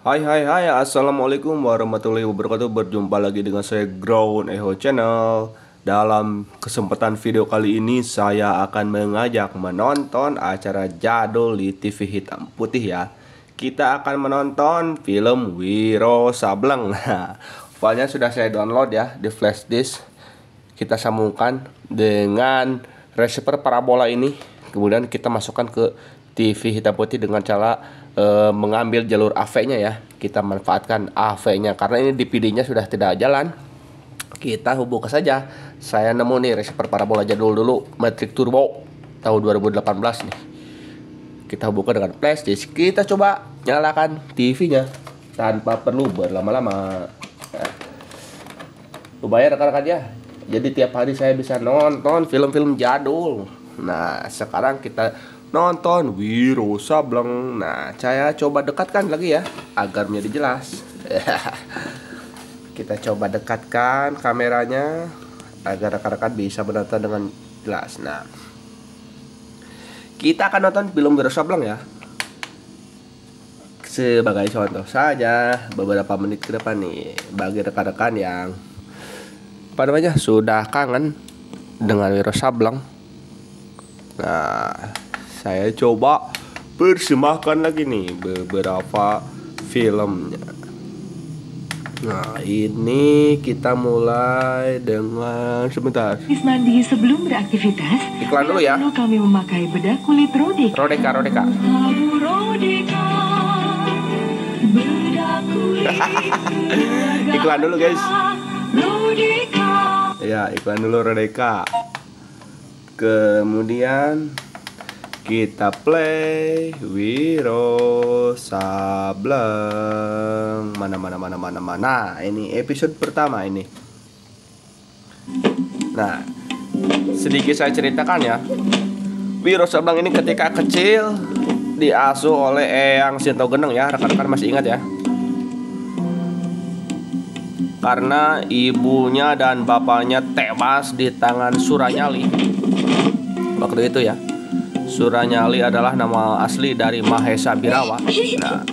Hai, assalamualaikum warahmatullahi wabarakatuh. Berjumpa lagi dengan saya Ground Eho Channel. Dalam kesempatan video kali ini saya akan mengajak menonton acara jadul di TV hitam putih ya. Kita akan menonton film Wiro Sableng. Nah, filenya sudah saya download ya di flash disk. Kita sambungkan dengan receiver parabola ini. Kemudian kita masukkan ke TV hitam putih dengan cara mengambil jalur AV-nya ya. Kita manfaatkan AV-nya karena ini DVD-nya sudah tidak jalan. Kita hubungkan saja. Saya nemu nih receiver parabola jadul dulu, Matrix Turbo tahun 2018 nih. Kita hubungkan dengan flash disk. Kita coba nyalakan TV-nya tanpa perlu berlama-lama. Lumayan rekan-rekan ya. Jadi tiap hari saya bisa nonton film-film jadul. Nah, sekarang kita nonton Wiro Sableng. Nah, saya coba dekatkan lagi ya agar menjadi jelas. Kita coba dekatkan kameranya agar rekan-rekan bisa menonton dengan jelas. Nah, kita akan nonton film Wiro Sableng ya. Sebagai contoh saja beberapa menit ke depan nih bagi rekan-rekan yang sudah kangen dengan Wiro Sableng. Nah, saya coba persembahkan lagi nih beberapa filmnya. Nah, ini kita mulai dengan sebentar. Mandi sebelum beraktivitas. Iklan dulu ya. Lalu kami memakai bedak kulit Rodeka. Rodeka. Rodeka. Bedak kulit. Iklan dulu guys. Rodeka. Ya, iklan dulu Rodeka. Kemudian kita play Wiro Sableng. Mana. Ini episode pertama ini. Nah, sedikit saya ceritakan ya. Wiro Sableng ini ketika kecil diasuh oleh Eyang Sinto Gendeng ya. Rekan-rekan masih ingat ya? Karena ibunya dan bapaknya tewas di tangan Suranyali waktu itu ya. Suranyali adalah nama asli dari Mahesa Birawa. Nah,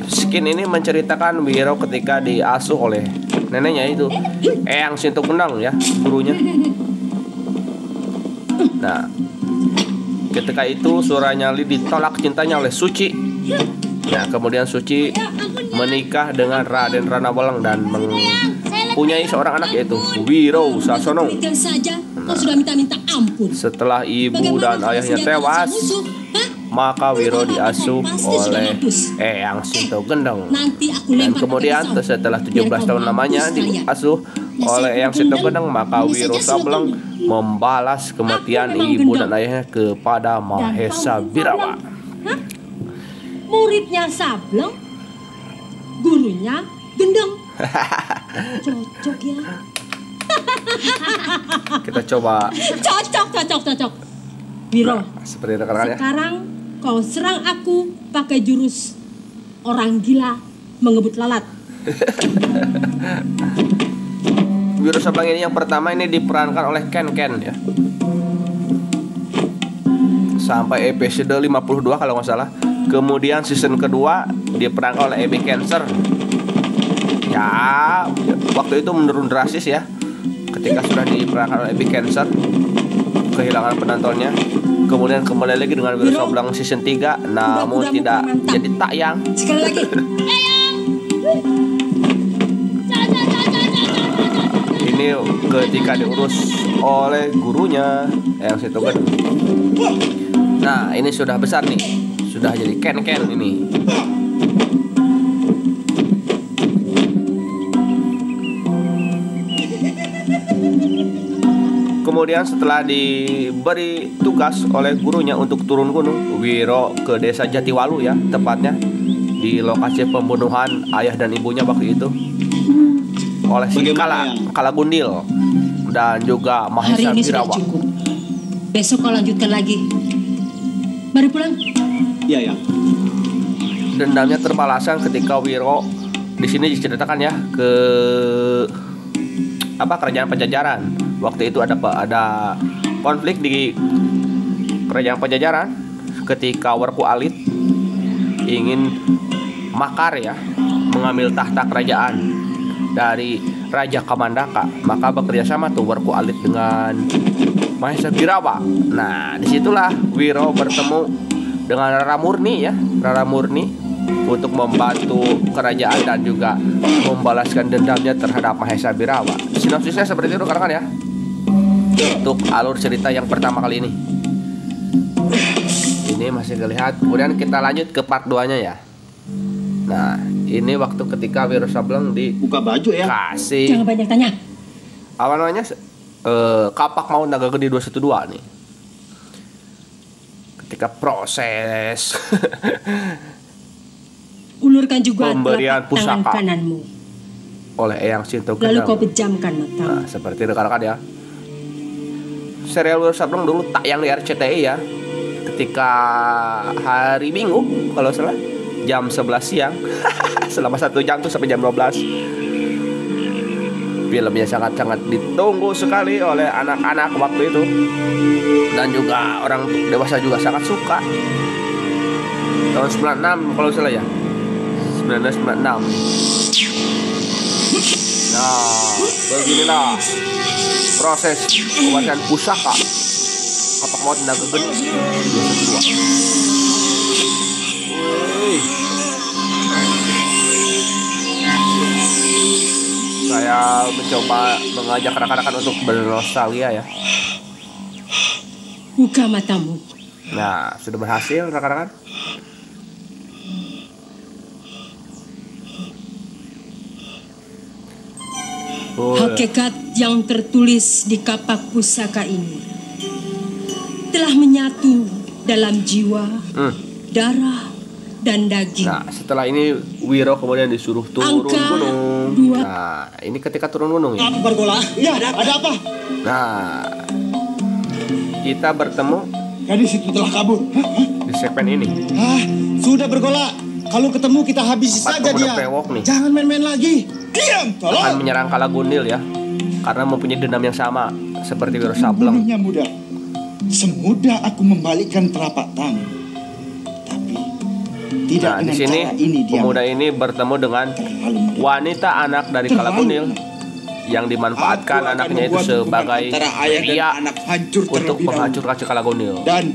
skin ini menceritakan Wiro ketika diasuh oleh neneknya itu Eyang Sinto Gendeng ya, gurunya. Nah, ketika itu Suranyali ditolak cintanya oleh Suci. Nah, kemudian Suci menikah dengan Raden Ranawaleng dan mempunyai seorang anak yaitu Wiro Sasono. Kau sudah minta ampun. Setelah ibu dan ayahnya tewas, maka Wiro diasuh oleh Eyang Sinto Gendeng. Dan kemudian setelah 17 tahun lamanya diasuh oleh Eyang Sinto Gendeng, maka Wiro Sableng membalas kematian ibu dan ayahnya kepada Mahesa Birawa. Muridnya Sableng, gurunya Gendeng. Cocok ya. Kita coba. Cocok. Wiro, seperti rekan-rekan ya. Sekarang kau serang aku pakai jurus orang gila mengebut lalat. Wiro Sableng ini yang pertama ini diperankan oleh Ken ya. Sampai episode 52 kalau nggak salah. Kemudian season kedua diperankan oleh Abby Cancer. Ya, waktu itu menurun drastis ya. Ketika sudah diperankan oleh Abby Cancer, kehilangan penontonnya. Kemudian kembali lagi dengan Wiro Sableng season 3, namun tidak jadi tayang. Sekali lagi. Ini ketika diurus oleh gurunya yang situ kan. Nah, ini sudah besar nih. Sudah jadi Ken ini. Kemudian setelah diberi tugas oleh gurunya untuk turun gunung, Wiro ke desa Jatiwalu ya, tepatnya di lokasi pembunuhan ayah dan ibunya waktu itu oleh si Kala Gundil dan juga Mahesa Birawa. Besok kau lanjutkan lagi. Mari pulang. Iya ya. Dendamnya terbalaskan ketika Wiro di sini diceritakan ya ke kerajaan Pajajaran. Waktu itu ada konflik di kerajaan Pajajaran ketika Werku Alit ingin makar ya, mengambil tahta kerajaan dari Raja Kamandaka. Maka bekerja sama tuh Werku Alit dengan Mahesa Birawa. Nah, disitulah Wiro bertemu dengan Rara Murni ya, Rara Murni untuk membantu kerajaan dan juga membalaskan dendamnya terhadap Mahesa Birawa. Sinopsisnya seperti itu rekan-rekan ya, untuk alur cerita yang pertama kali ini. Ini masih terlihat. Kemudian kita lanjut ke part 2-nya ya. Nah, ini waktu ketika Wiro Sableng Buka baju ya. dikasih Jangan banyak tanya. apa namanya, kapak maut naga gede 212 nih. Ketika proses Ulurkan juga Pemberian telapak tangan pusaka kananmu. oleh Eyang Sinto Lalu Gendang. kau pejamkan matamu. Nah, seperti rekan-rekan ya. Serial Wiro Sableng dulu tayang di RCTI ya. Ketika hari Minggu kalau salah jam 11 siang. Selama 1 jam tuh sampai jam 12. Filmnya sangat-sangat ditunggu sekali oleh anak-anak waktu itu. Dan juga orang dewasa juga sangat suka. Tahun 96 kalau salah ya. 1996. Nah, beginilah proses pemberian pusaka kapak maut naga gede 212. Wih. Saya mencoba mengajak rekan-rekan untuk bernostalgia ya. Buka matamu. Nah, sudah berhasil rekan-rekan. Hakikat yang tertulis di kapak pusaka ini telah menyatu dalam jiwa, darah, dan daging. Nah, setelah ini Wiro kemudian disuruh turun Angka gunung. 2. Nah, ini ketika turun gunung ya. Apa Bergola? Iya, ada apa? Nah, kita bertemu Gadis itu telah kabur. di segmen ini. Sudah Bergola. Kalau ketemu kita habisi Empat saja pemuda dia. pewok nih. Jangan main-main lagi. Diam, Akan tolong. menyerang Kalagundil ya, karena mempunyai dendam yang sama seperti Wiro Sableng. Membunuhnya mudah. Semudah aku membalikkan telapak tangan. Tapi tidak Nah, di dengan sini cara ini dia pemuda ini bertemu dengan terlalu mudah. wanita anak dari Kalagundil yang dimanfaatkan Aku akan anaknya itu membuat hubungan sebagai antara ayah dan pria anak hancur untuk terlebih dahulu. menghancurkan si Kalagundil. Dan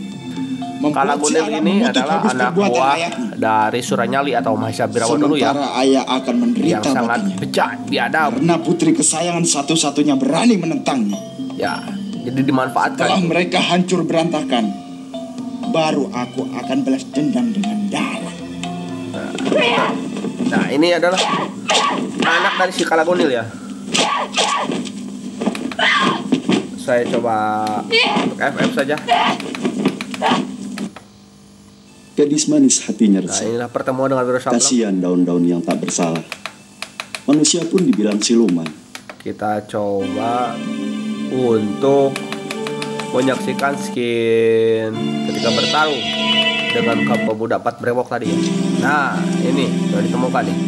membuat si Kalagundil anak ini mengutuk adalah habis anak perbuatan buah ayahnya. dari Suranyali atau Mahesa Birawa dulu ya, Sementara ayah akan menderita yang sangat batinnya. bejat, biadab Karena putri kesayangan satu-satunya berani menentangnya. ya. Jadi dimanfaatkan. Setelah mereka hancur berantakan, baru aku akan balas dendam dengan darah. Nah, ini adalah anak dari si Kalagundil ya. Saya coba untuk FF saja. Gadis manis hatinya Nah, resah. inilah pertemuan dengan Wiro Sableng. Kasihan daun-daun yang tak bersalah. Manusia pun dibilang siluman. Kita coba untuk menyaksikan skin ketika bertarung dengan pemuda 4 brewok tadi ya. Nah, ini sudah ditemukan nih.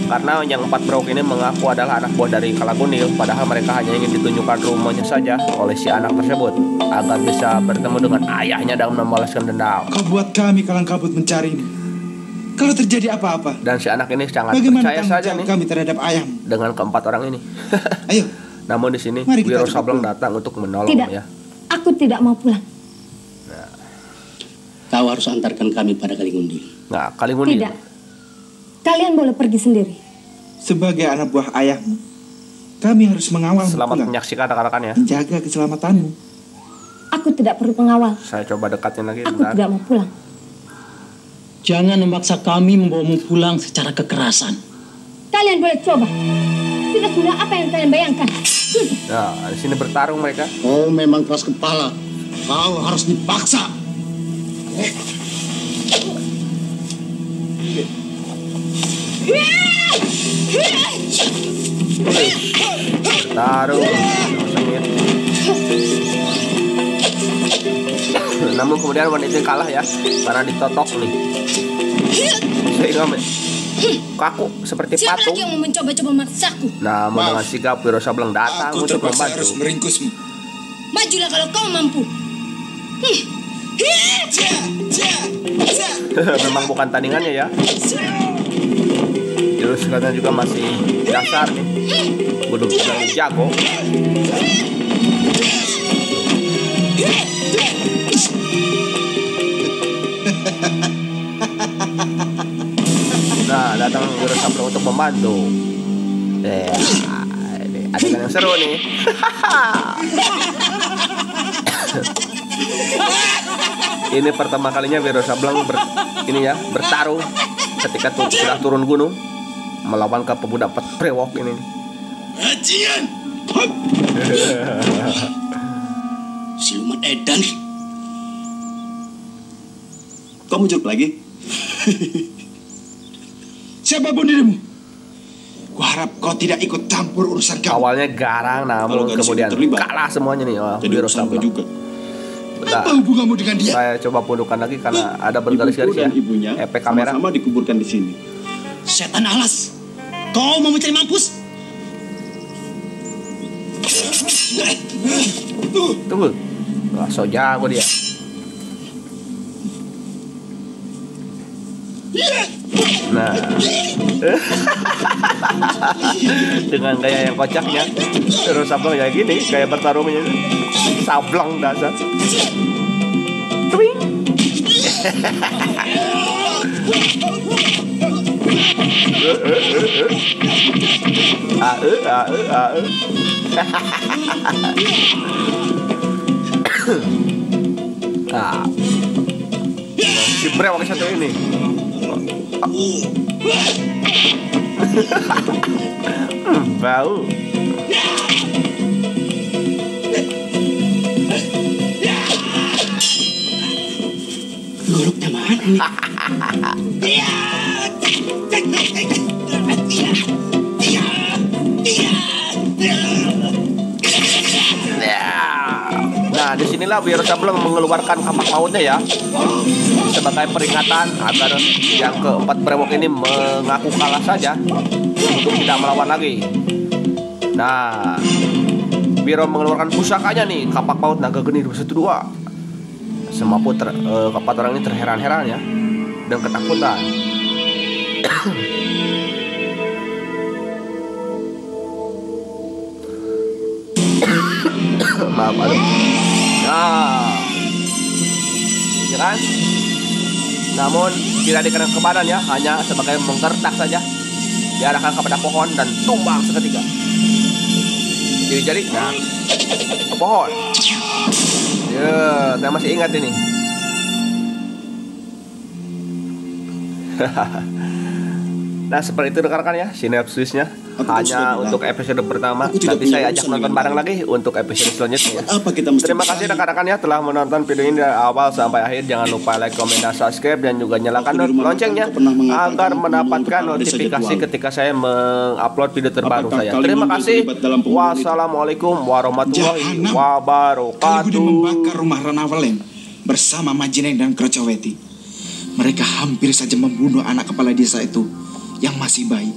Karena yang 4 brewok ini mengaku adalah anak buah dari Kalagundil, padahal mereka hanya ingin ditunjukkan rumahnya saja oleh si anak tersebut agar bisa bertemu dengan ayahnya dan membalaskan dendam. Kau buat kami kalang kabut mencari ini. Kalau terjadi apa-apa, Dan si anak ini sangat bagaimana percaya tanggung saja jawab nih kami terhadap ayam? dengan keempat orang ini. Ayo, Namun di sini Mari kita Wiro cepat Sableng pulang. datang untuk menolong Tidak. ya. Aku tidak mau pulang. Kau harus antarkan kami pada Kalingundil. Nah, Kalingundil. Tidak. Kalian boleh pergi sendiri. sebagai anak buah ayahmu, kami harus mengawal Selamat pulang, menyaksikan rekan-rekan ya. menjaga keselamatanmu. Aku tidak perlu pengawal. Saya coba dekatin lagi Aku bentar. tidak mau pulang. Jangan memaksa kami membawamu pulang secara kekerasan. Kalian boleh coba. Tidak semudah apa yang kalian bayangkan. Nah, di sini bertarung mereka. Kau memang keras kepala. Kau harus dipaksa. Taruh sengit. Namun kemudian wanita itu kalah ya, karena ditotok nih. Sehingga kaku seperti Siapa patung. lagi yang mau mencoba-coba memaksaku? Namun dengan sigap Wiro Sableng datang untuk membantu. meringkusmu. Majulah kalau kau mampu. Memang bukan tandingannya ya. Jurus silatnya juga masih dasar nih. Belum bilang jago. Nah, datang Wiro Sableng untuk membantu. Ini adegan yang seru nih. Ini pertama kalinya Wiro Sableng bertarung ketika sudah turun gunung melawan ke pemuda brewok ini. Ajian. Siluman edan. Kamu muncul lagi? Siapapun dirimu, kuharap kau tidak ikut campur urusan kami. Awalnya garang, namun Kalau kemudian terlibat, kalah semuanya nih. jadi Wiro urusan Sableng. juga. Bentar, Apa hubunganmu dengan dia? saya coba pundukan lagi karena ada bergaris-garis Ibuku ya. dan ibunya Efek kamera. sama-sama dikuburkan di sini. Setan alas. Kau mau mencari mampus? Tunggu. Wah, so jago dia. Nah, dengan gaya yang kocaknya, terus Sableng kayak gini, gaya bertarungnya sableng dasar. Twing. Ah. Si brewok satu ini. Bau. Goloknya mana nih? Nah, disinilah Wiro Sableng mengeluarkan kapak mautnya ya, sebagai peringatan agar yang keempat brewok ini mengaku kalah saja untuk tidak melawan lagi. Nah, Wiro mengeluarkan pusakanya nih, kapak maut naga geni 212. Semua keempat orang ini terheran-heran ya dan ketakutan. Maaf, aduh. Nah, ya kan? Namun tidak dikenakan ke badan ya, hanya sebagai menggertak saja. Diarahkan kepada pohon dan tumbang seketika. Jadi, nah, ke pohon. Ya, saya masih ingat ini. Nah, seperti itu rekan-rekan ya, sinopsisnya. Hanya untuk episode pertama. Nanti saya ajak nonton bareng lagi untuk episode selanjutnya. Apa kita mesti Terima kasih rekan-rekan ya telah menonton video ini dari awal sampai akhir. Jangan lupa like, komen, dan subscribe, dan juga nyalakan loncengnya agar mendapatkan notifikasi ketika saya mengupload video terbaru saya. Terima kasih. Wassalamualaikum warahmatullahi Kali wabarakatuh. Budi membakar rumah Ranawaleng bersama Majineng dan Krocoweti. Mereka hampir saja membunuh anak kepala desa itu yang masih bayi.